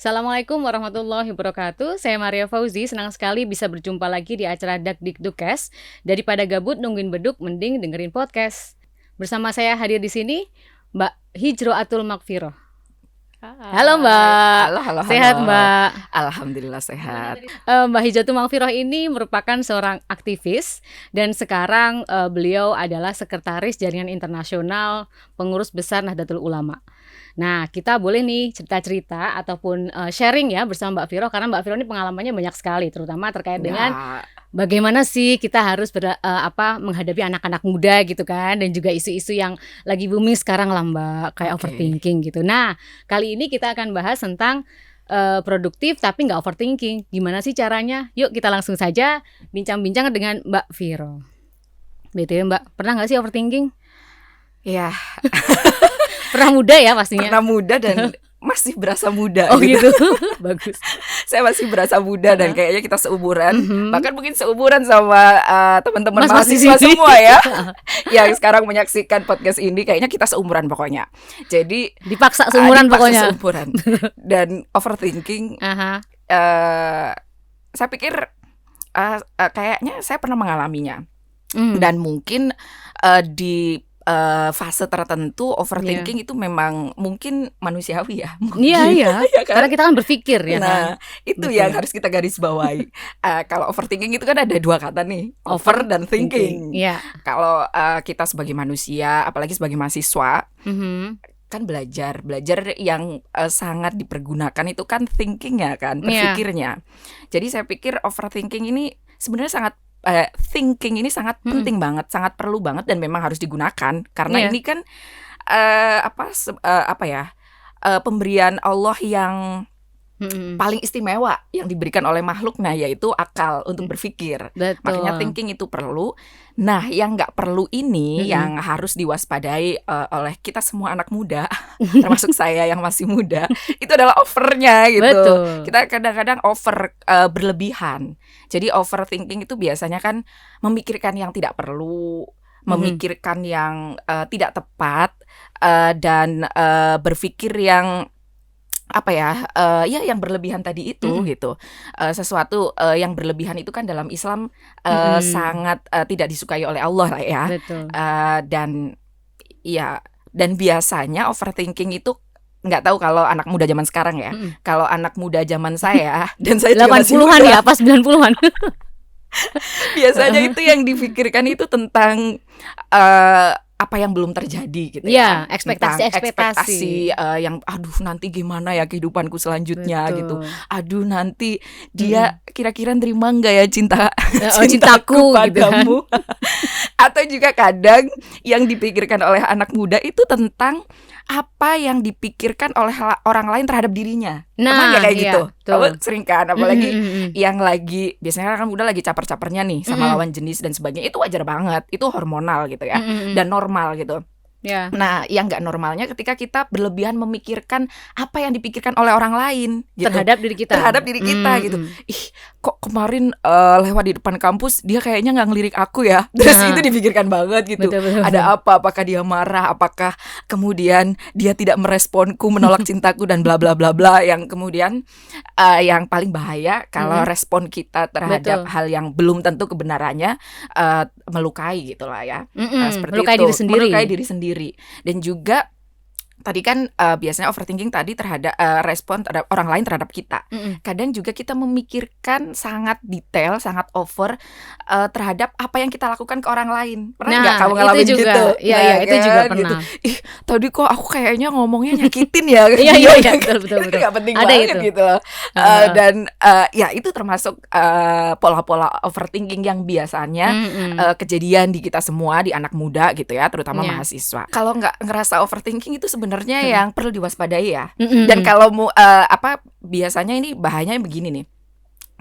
Assalamualaikum warahmatullahi wabarakatuh. Saya Maria Fauzi, senang sekali bisa berjumpa lagi di acara Dakdikdukes. Daripada gabut nungguin beduk, mending dengerin podcast. Bersama saya hadir di sini Mbak Hijroatul Makfiroh. Halo Mbak. Halo. Sehat Mbak? Alhamdulillah sehat. Mbak Hijroatul Makfiroh ini merupakan seorang aktivis dan sekarang beliau adalah sekretaris Jaringan Internasional Pengurus Besar Nahdlatul Ulama. Nah, kita boleh nih cerita-cerita ataupun sharing ya bersama Mbak Firoh, karena Mbak Firoh ini pengalamannya banyak sekali, terutama terkait dengan bagaimana sih kita harus menghadapi anak-anak muda gitu kan, dan juga isu-isu yang lagi booming sekarang lah Mbak, kayak overthinking gitu. Nah, kali ini kita akan bahas tentang produktif tapi nggak overthinking. Gimana sih caranya? Yuk kita langsung saja bincang-bincang dengan Mbak Firoh. BTW Mbak, pernah nggak sih overthinking? Ya. Pernah muda ya pastinya. Pernah muda dan masih berasa muda. Oh gitu. Bagus. Saya masih berasa muda dan kayaknya kita seumuran. Bahkan mungkin seumuran sama teman-teman mahasiswa semua ya. Yang sekarang menyaksikan podcast ini, kayaknya kita seumuran pokoknya. Jadi dipaksa seumuran pokoknya. Seumuran. Dan overthinking. Saya pikir kayaknya saya pernah mengalaminya. Dan mungkin di fase tertentu overthinking itu memang mungkin manusiawi ya. Iya kan? Karena kita kan berpikir ya. Nah, itu yang harus kita garis bawahi. Kalau overthinking itu kan ada dua kata nih, over dan thinking. Kalau kita sebagai manusia, apalagi sebagai mahasiswa, kan belajar yang sangat dipergunakan itu kan thinking ya kan, berpikirnya. Jadi saya pikir overthinking ini sebenarnya sangat thinking ini sangat penting banget, sangat perlu banget, dan memang harus digunakan karena ini kan pemberian Allah yang paling istimewa yang diberikan oleh makhluk, nah yaitu akal untuk berpikir. Betul. Makanya thinking itu perlu. Nah, yang nggak perlu ini yang harus diwaspadai oleh kita semua anak muda, termasuk saya yang masih muda, itu adalah overnya gitu. Betul. Kita kadang-kadang over berlebihan. Jadi overthinking itu biasanya kan memikirkan yang tidak perlu, memikirkan yang tidak tepat, dan berpikir yang yang berlebihan tadi itu gitu. Sesuatu yang berlebihan itu kan dalam Islam sangat tidak disukai oleh Allah lah ya. Betul. Dan biasanya overthinking itu, nggak tahu kalau anak muda zaman sekarang ya. Kalau anak muda zaman saya dan saya juga masih 80-an ya, pas 90-an. Biasanya itu yang dipikirkan itu tentang apa yang belum terjadi gitu ya. Ekspektasi yang aduh nanti gimana ya kehidupanku selanjutnya. Betul. Gitu. Aduh nanti dia kira-kira nerima enggak ya cintaku padamu. Gitu. Atau juga kadang yang dipikirkan oleh anak muda itu tentang apa yang dipikirkan oleh orang lain terhadap dirinya. Pernah nggak kayak gitu? Kamu sering kan, apalagi yang lagi, biasanya kan udah lagi caper-capernya nih sama lawan jenis dan sebagainya. Itu wajar banget, itu hormonal gitu ya, dan normal gitu. Nah, yang nggak normalnya ketika kita berlebihan memikirkan apa yang dipikirkan oleh orang lain gitu. Terhadap diri kita gitu. Ih, kok kemarin lewat di depan kampus dia kayaknya nggak ngelirik aku ya. Terus itu dipikirkan banget gitu. Betul. Ada apa? Apakah dia marah? Apakah kemudian dia tidak meresponku, menolak cintaku dan bla bla bla bla. Yang kemudian yang paling bahaya kalau respon kita terhadap hal yang belum tentu kebenarannya melukai gitulah ya. Seperti melukai itu. Melukai diri sendiri. Dan juga tadi kan biasanya overthinking tadi terhadap respon terhadap orang lain terhadap kita. Kadang juga kita memikirkan sangat detail, sangat over terhadap apa yang kita lakukan ke orang lain. Pernah nggak kamu ngalamin gitu? Iya, itu juga pernah. Gitu. Ih, tadi kok aku kayaknya ngomongnya nyakitin ya. Iya, betul. Nggak penting ada banget itu. Gitu loh. Dan itu termasuk pola-pola overthinking yang biasanya kejadian di kita semua, di anak muda gitu ya, terutama mahasiswa. Kalau nggak ngerasa overthinking itu sebenarnya yang perlu diwaspadai ya. Dan kalau biasanya ini bahayanya begini nih.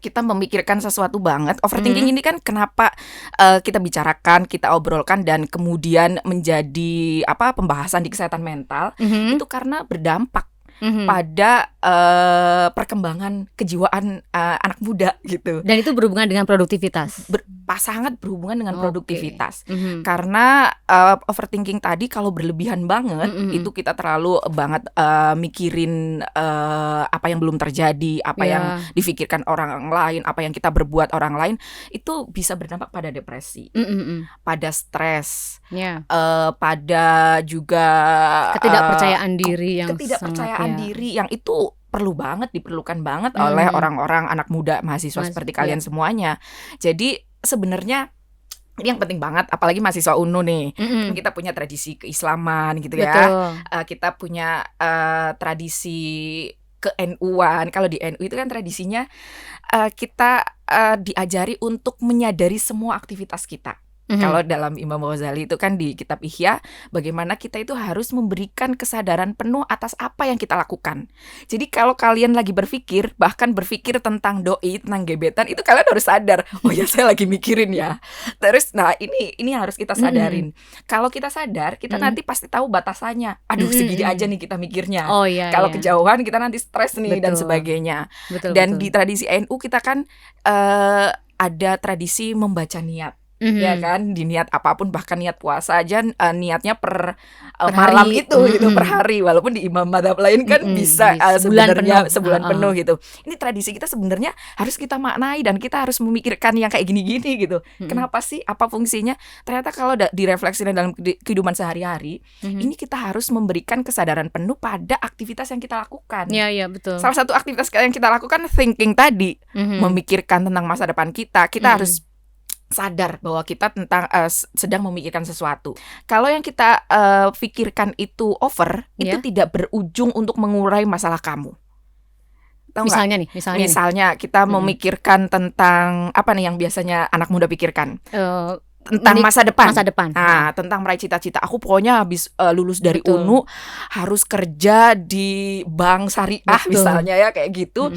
Kita memikirkan sesuatu banget. Overthinking ini kan kenapa kita bicarakan, kita obrolkan dan kemudian menjadi pembahasan di kesehatan mental, itu karena berdampak pada perkembangan kejiwaan anak muda gitu. Dan itu berhubungan dengan produktivitas. sangat berhubungan dengan Oke. produktivitas. Karena overthinking tadi kalau berlebihan banget, itu kita terlalu banget mikirin apa yang belum terjadi, apa yang difikirkan orang lain, apa yang kita berbuat orang lain, itu bisa berdampak pada depresi, pada stres, pada juga ketidakpercayaan diri yang itu diperlukan banget oleh orang-orang anak muda mahasiswa seperti kalian semuanya. Jadi sebenarnya ini yang penting banget, apalagi mahasiswa UNU nih. Kita punya tradisi keislaman gitu ya. Kita punya tradisi ke-NU-an. Kalau di NU itu kan tradisinya kita diajari untuk menyadari semua aktivitas kita. Kalau dalam Imam Ghazali itu kan di kitab Ihya, bagaimana kita itu harus memberikan kesadaran penuh atas apa yang kita lakukan. Jadi kalau kalian lagi berpikir, bahkan berpikir tentang doi, tentang gebetan, itu kalian harus sadar, oh ya saya lagi mikirin ya. Terus nah ini harus kita sadarin. Kalau kita sadar, kita nanti pasti tahu batasannya. Aduh segini aja nih kita mikirnya. Kalau kejauhan kita nanti stres nih dan sebagainya. Dan di tradisi NU kita kan ada tradisi membaca niat. Ya kan, di niat apapun, bahkan niat puasa aja niatnya per malam hari. Itu gitu, per hari. Walaupun di imam madzhab lain kan bisa sebenarnya sebulan penuh gitu. Ini tradisi kita sebenarnya harus kita maknai dan kita harus memikirkan yang kayak gini-gini gitu. Kenapa sih? Apa fungsinya? Ternyata kalau direfleksikan dalam kehidupan sehari-hari, ini kita harus memberikan kesadaran penuh pada aktivitas yang kita lakukan. Iya, betul. Salah satu aktivitas yang kita lakukan thinking tadi, memikirkan tentang masa depan kita. Kita harus sadar bahwa kita sedang memikirkan sesuatu. Kalau yang kita pikirkan itu over, itu tidak berujung untuk mengurai masalah kamu. Tahu misalnya kita memikirkan tentang apa nih yang biasanya anak muda pikirkan? Tentang masa depan. Nah, tentang meraih cita-cita. Aku pokoknya habis lulus dari UNU harus kerja di bank syariah misalnya ya, kayak gitu.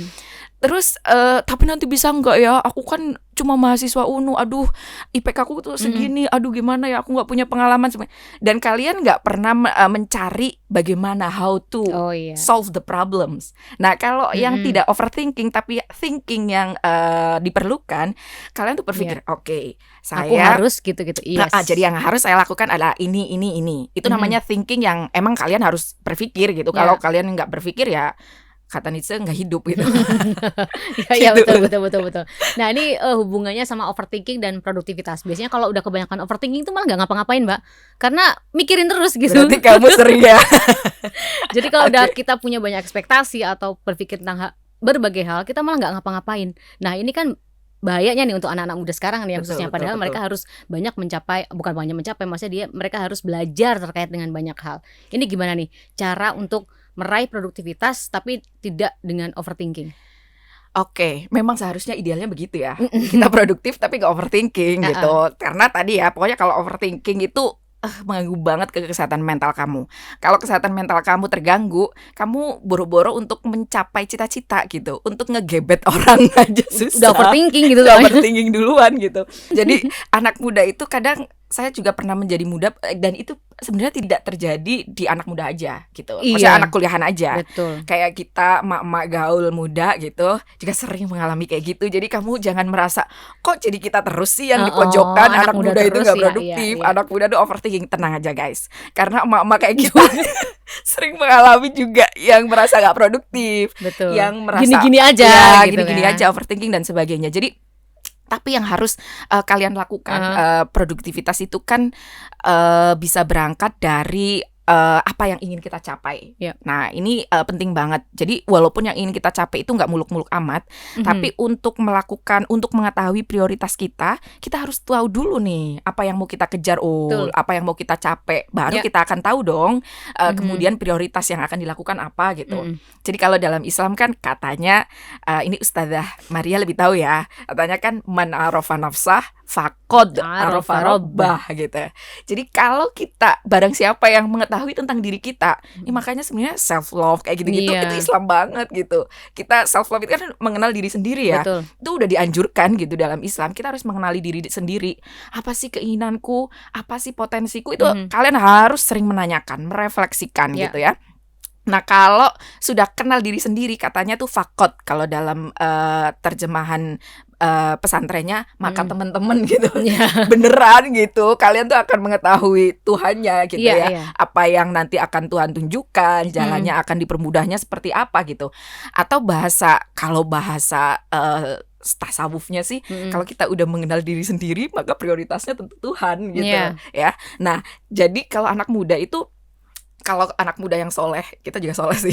Terus tapi nanti bisa enggak ya? Aku kan cuma mahasiswa UNU. Aduh, IPK aku tuh segini. Aduh, gimana ya? Aku enggak punya pengalaman. Dan kalian enggak pernah mencari bagaimana how to solve the problems. Nah, kalau yang tidak overthinking tapi thinking yang diperlukan, kalian tuh berpikir, oke, saya aku harus gitu-gitu. Jadi yang harus saya lakukan adalah ini. Itu namanya thinking yang emang kalian harus berpikir gitu. Kalau kalian enggak berpikir ya kata Nietzsche nggak hidup gitu. Iya betul. Nah ini hubungannya sama overthinking dan produktivitas. Biasanya kalau udah kebanyakan overthinking itu malah nggak ngapa-ngapain, Mbak, karena mikirin terus gitu. Berarti kamu sering ya. Jadi kalau udah kita punya banyak ekspektasi atau berpikir tentang berbagai hal, kita malah nggak ngapa-ngapain. Nah ini kan bahayanya nih untuk anak-anak muda sekarang nih, khususnya padahal mereka harus banyak mencapai, mereka harus belajar terkait dengan banyak hal. Ini gimana nih cara untuk meraih produktivitas tapi tidak dengan overthinking? Oke, memang seharusnya idealnya begitu ya. Kita produktif tapi gak overthinking gitu. Karena tadi ya, pokoknya kalau overthinking itu mengganggu banget ke kesehatan mental kamu. Kalau kesehatan mental kamu terganggu, kamu boro-boro untuk mencapai cita-cita gitu, untuk ngegebet orang aja susah. Udah overthinking gitu. Udah overthinking duluan gitu. Jadi anak muda itu kadang, saya juga pernah menjadi muda, dan itu sebenarnya tidak terjadi di anak muda aja gitu. Maksudnya anak kuliahan aja. Betul. Kayak kita mak-mak gaul muda gitu juga sering mengalami kayak gitu. Jadi kamu jangan merasa kok jadi kita terus sih yang dipojokkan, anak muda itu gak produktif, anak muda itu overthinking. Tenang aja guys, karena emak-emak kayak gitu sering mengalami juga yang merasa gak produktif. Betul. Yang merasa gini-gini aja gini-gini aja, overthinking dan sebagainya. Jadi tapi yang harus kalian lakukan, produktivitas itu kan bisa berangkat dari apa yang ingin kita capai. Nah ini penting banget. Jadi walaupun yang ingin kita capai itu nggak muluk-muluk amat, tapi untuk mengetahui prioritas kita harus tahu dulu nih apa yang mau kita kejar, apa yang mau kita capai, baru kita akan tahu dong kemudian prioritas yang akan dilakukan apa gitu. Jadi kalau dalam Islam kan katanya, ini Ustazah Maria lebih tahu ya, katanya kan man arafa nafsah faqad arafa rabbah gitu. Jadi kalau kita, barang siapa yang mengetahui tentang diri kita, ini makanya sebenarnya self love kayak gitu-gitu itu Islam banget gitu. Kita self love itu kan mengenal diri sendiri ya. Betul. Itu udah dianjurkan gitu dalam Islam. Kita harus mengenali diri sendiri. Apa sih keinginanku? Apa sih potensiku? Itu kalian harus sering menanyakan, merefleksikan gitu ya. Nah kalau sudah kenal diri sendiri, katanya tuh fakot kalau dalam terjemahan pesantrennya, maka teman-teman gitu Iya. beneran gitu, kalian tuh akan mengetahui Tuhannya gitu Iya, ya. iya. Apa yang nanti akan Tuhan tunjukkan, jalannya akan dipermudahnya seperti apa gitu. Atau kalau bahasa tasawufnya sih, kalau kita udah mengenal diri sendiri, maka prioritasnya tentu Tuhan gitu Iya. ya. Nah, jadi kalau anak muda itu, kalau anak muda yang soleh, kita juga soleh sih.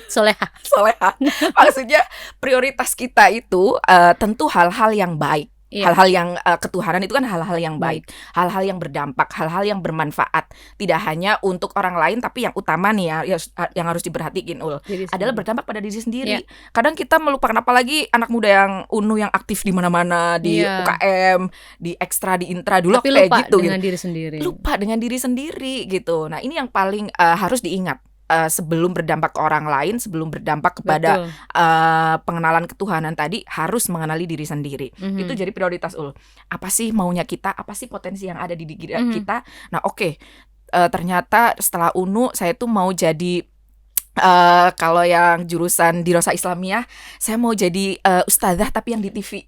Soleha. Soleha. Maksudnya prioritas kita itu tentu hal-hal yang baik. Iya. Hal-hal yang ketuhanan itu kan hal-hal yang baik, hal-hal yang berdampak, hal-hal yang bermanfaat, tidak hanya untuk orang lain, tapi yang utama nih ya, yang harus diperhatiin adalah berdampak pada diri sendiri. Kadang kita melupakan, apalagi anak muda yang yang aktif di mana-mana, di UKM, di ekstra, di intra, dulu tapi kayak lupa gitu dengan gitu. diri sendiri. Lupa dengan diri sendiri gitu. Nah, ini yang paling harus diingat. Sebelum berdampak ke orang lain, sebelum berdampak kepada pengenalan ketuhanan tadi, harus mengenali diri sendiri. Itu jadi prioritas apa sih maunya kita, apa sih potensi yang ada di diri kita. Nah, oke. Ternyata setelah UNU saya tuh mau jadi kalau yang jurusan di Rosa Islamiyah, saya mau jadi ustadzah tapi yang di TV.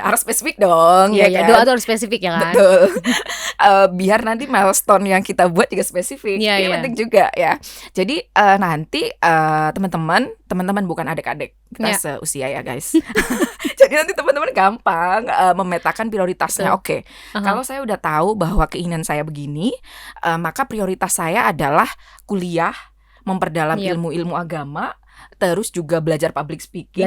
Harus spesifik dong. Iya, kan? doa tuh harus spesifik ya kan. Betul. Biar nanti milestone yang kita buat juga spesifik. Ini penting juga ya. Jadi nanti teman-teman bukan adik-adik, kita seusia ya guys. Jadi nanti teman-teman gampang memetakan prioritasnya. Oke. Kalau saya udah tahu bahwa keinginan saya begini, maka prioritas saya adalah kuliah, memperdalam ilmu-ilmu agama, terus juga belajar public speaking,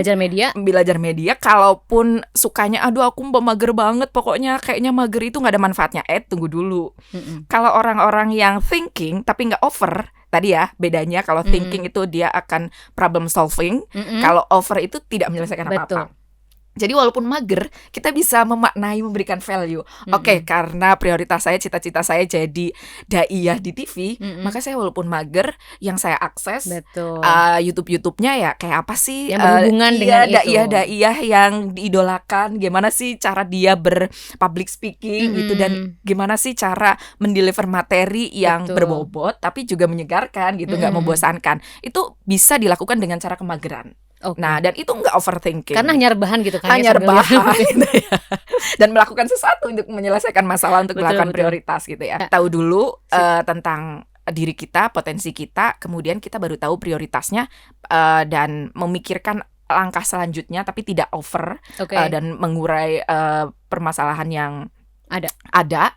belajar media. Kalaupun sukanya, aduh aku mager banget, pokoknya kayaknya mager itu nggak ada manfaatnya. Tunggu dulu. Kalau orang-orang yang thinking tapi nggak over, tadi ya bedanya. Kalau thinking itu dia akan problem solving, kalau over itu tidak menyelesaikan apa-apa. Jadi walaupun mager, kita bisa memaknai, memberikan value. Oke, karena prioritas saya, cita-cita saya jadi daiyah di TV, maka saya walaupun mager, yang saya akses YouTube-nya ya kayak apa sih yang berhubungan dengan daiyah yang diidolakan, gimana sih cara dia berpublic speaking gitu, dan gimana sih cara mendeliver materi yang berbobot tapi juga menyegarkan gitu, nggak membosankan. Itu bisa dilakukan dengan cara kemageran. Nah, dan itu nggak overthinking. Karena hanya rebahan gitu kan. Hanya rebahan gitu ya. Dan melakukan sesuatu untuk menyelesaikan masalah, untuk melakukan prioritas gitu ya. Tahu dulu tentang diri kita, potensi kita, kemudian kita baru tahu prioritasnya, dan memikirkan langkah selanjutnya tapi tidak over, dan mengurai permasalahan yang ada.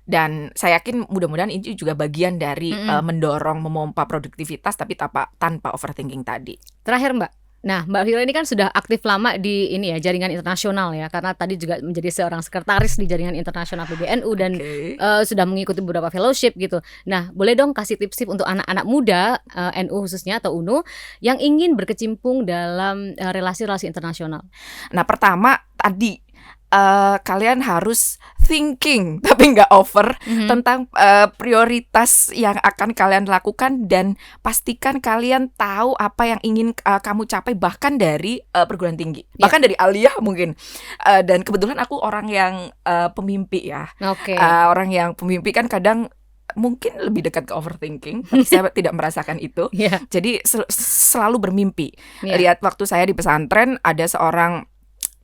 Dan saya yakin mudah-mudahan ini juga bagian dari mendorong, memompa produktivitas tapi tanpa overthinking tadi. Terakhir Mbak, nah Mbak Vira ini kan sudah aktif lama di ini ya, jaringan internasional ya, karena tadi juga menjadi seorang sekretaris di jaringan internasional PBNU dan sudah mengikuti beberapa fellowship gitu. Nah, boleh dong kasih tips-tips untuk anak-anak muda NU khususnya atau UNU yang ingin berkecimpung dalam relasi-relasi internasional. Nah, pertama tadi kalian harus thinking tapi nggak over tentang prioritas yang akan kalian lakukan, dan pastikan kalian tahu apa yang ingin kamu capai, bahkan dari perguruan tinggi, bahkan dari aliyah mungkin. Dan kebetulan aku orang yang pemimpi ya. Orang yang pemimpi kan kadang mungkin lebih dekat ke overthinking, tapi saya tidak merasakan itu. Jadi selalu bermimpi. Lihat waktu saya di pesantren, ada seorang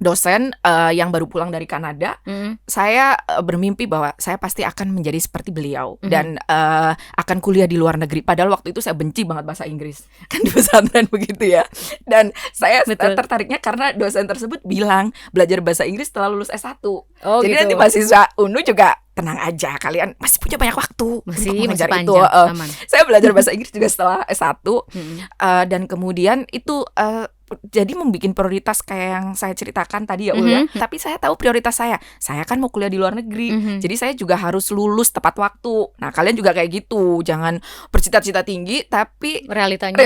dosen yang baru pulang dari Kanada, saya bermimpi bahwa saya pasti akan menjadi seperti beliau dan akan kuliah di luar negeri. Padahal waktu itu saya benci banget bahasa Inggris, kan di pesantren begitu ya. Dan saya tertariknya karena dosen tersebut bilang belajar bahasa Inggris setelah lulus S1. Jadi nanti mahasiswa UNU juga tenang aja, kalian masih punya banyak waktu untuk mengajar itu. Saya belajar bahasa Inggris juga setelah S1, dan kemudian itu jadi membuat prioritas kayak yang saya ceritakan tadi ya Ul. Tapi saya tahu prioritas saya kan mau kuliah di luar negeri, jadi saya juga harus lulus tepat waktu. Nah, kalian juga kayak gitu, jangan bercita-cita tinggi tapi realitanya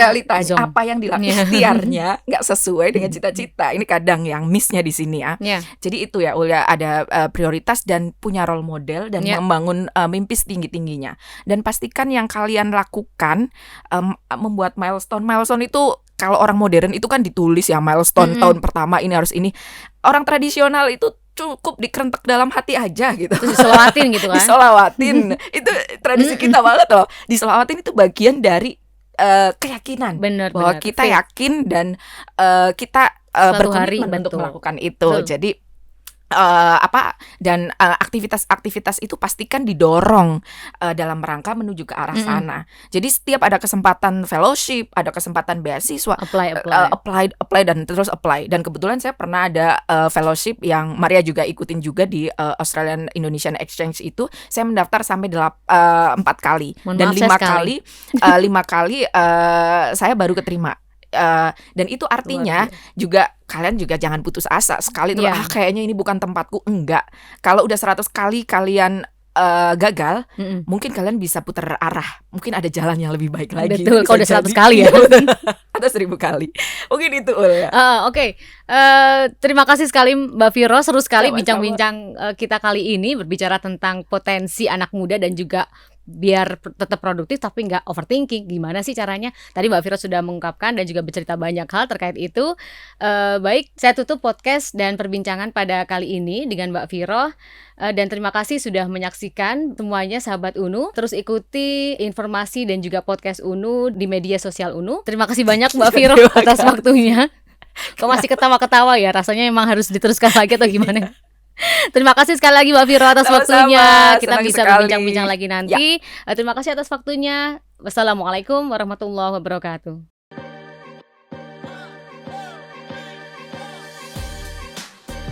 apa yang dilakukan ikhtiarnya nggak sesuai dengan cita-cita. Ini kadang yang missnya di sini ya. Jadi itu ya Ul, ada prioritas dan punya role model dan membangun mimpi setinggi-tingginya. Dan pastikan yang kalian lakukan membuat milestone itu. Kalau orang modern itu kan ditulis ya, milestone tahun pertama ini harus ini. Orang tradisional itu cukup dikerentek dalam hati aja gitu. Terus diselawatin gitu kan. Diselawatin. Itu tradisi kita banget loh. Diselawatin itu bagian dari keyakinan. Bahwa kita yakin dan kita berkomitmen untuk melakukan itu. Jadi aktivitas-aktivitas itu pastikan didorong dalam rangka menuju ke arah sana. Jadi setiap ada kesempatan fellowship, ada kesempatan beasiswa, apply dan terus apply. Dan kebetulan saya pernah ada fellowship yang Maria juga ikutin juga di Australian Indonesian Exchange itu. Saya mendaftar sampai 4 kali. Dan 5 kali saya baru keterima. Dan itu artinya juga kalian juga jangan putus asa sekali tuh kayaknya ini bukan tempatku. Enggak. Kalau udah 100 kali kalian gagal, mungkin kalian bisa putar arah. Mungkin ada jalan yang lebih baik lagi. Betul, kalau udah 100 kali ya. Atau 1000 kali. Mungkin itu ya. Oke. Terima kasih sekali Mbak Viro, seru sekali bincang-bincang kita kali ini berbicara tentang potensi anak muda dan juga biar tetap produktif tapi nggak overthinking. Gimana sih caranya? Tadi Mbak Viro sudah mengungkapkan dan juga bercerita banyak hal terkait itu. Baik, saya tutup podcast dan perbincangan pada kali ini dengan Mbak Viro. Dan terima kasih sudah menyaksikan semuanya sahabat UNU. Terus ikuti informasi dan juga podcast UNU di media sosial UNU. Terima kasih banyak Mbak Viro atas waktunya. Kok masih ketawa-ketawa ya? Rasanya emang harus diteruskan lagi atau gimana? Terima kasih sekali lagi Mbak Viro atas waktunya. Kita bisa berbincang-bincang lagi nanti. Terima kasih atas waktunya. Wassalamualaikum warahmatullahi wabarakatuh.